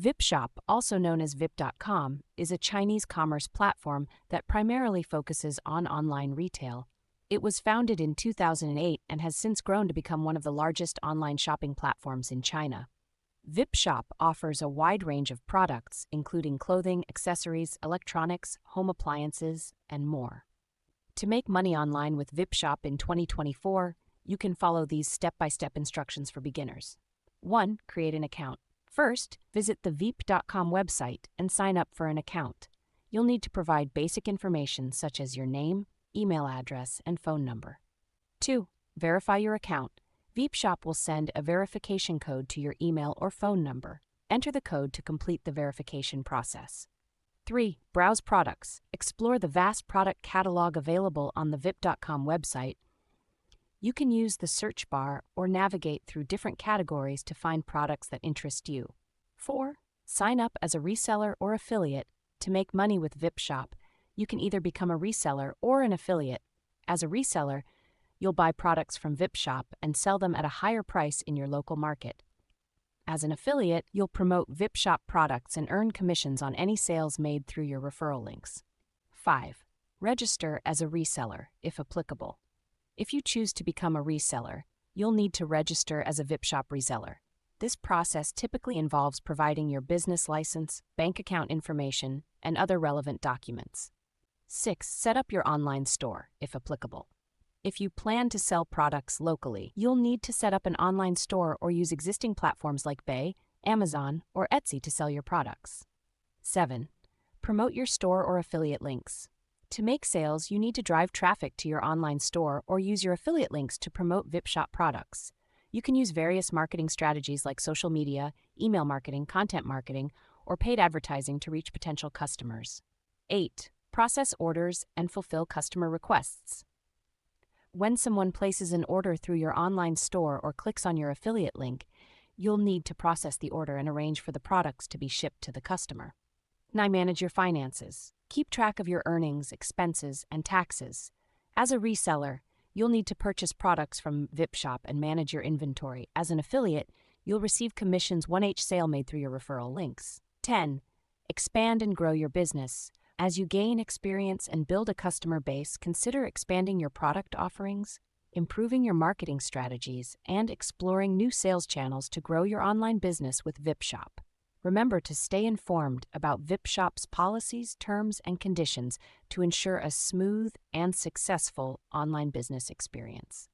VipShop, also known as Vip.com, is a Chinese commerce platform that primarily focuses on online retail. It was founded in 2008 and has since grown to become one of the largest online shopping platforms in China. VipShop offers a wide range of products, including clothing, accessories, electronics, home appliances, and more. To make money online with VipShop in 2024, you can follow these step-by-step instructions for beginners. 1. Create an account. First, visit the Vip.com website and sign up for an account. You'll need to provide basic information such as your name, email address, and phone number. 2. Verify your account. VipShop will send a verification code to your email or phone number. Enter the code to complete the verification process. 3. Browse products. Explore the vast product catalog available on the Vip.com website. You can use the search bar or navigate through different categories to find products that interest you. 4. Sign up as a reseller or affiliate. To make money with VipShop, you can either become a reseller or an affiliate. As a reseller, you'll buy products from VipShop and sell them at a higher price in your local market. As an affiliate, you'll promote VipShop products and earn commissions on any sales made through your referral links. 5. Register as a reseller, if applicable. If you choose to become a reseller, you'll need to register as a VipShop reseller. This process typically involves providing your business license, bank account information, and other relevant documents. 6. Set up your online store, if applicable. If you plan to sell products locally, you'll need to set up an online store or use existing platforms like eBay, Amazon, or Etsy to sell your products. 7. Promote your store or affiliate links. To make sales, you need to drive traffic to your online store or use your affiliate links to promote VipShop products. You can use various marketing strategies like social media, email marketing, content marketing, or paid advertising to reach potential customers. 8. Process orders and fulfill customer requests. When someone places an order through your online store or clicks on your affiliate link, you'll need to process the order and arrange for the products to be shipped to the customer. 9. Manage your finances. Keep track of your earnings, expenses, and taxes. As a reseller, you'll need to purchase products from VipShop and manage your inventory. As an affiliate, you'll receive commissions on each sale made through your referral links. 10. Expand and grow your business. As you gain experience and build a customer base, consider expanding your product offerings, improving your marketing strategies, and exploring new sales channels to grow your online business with VipShop. Remember to stay informed about VipShop's policies, terms, and conditions to ensure a smooth and successful online business experience.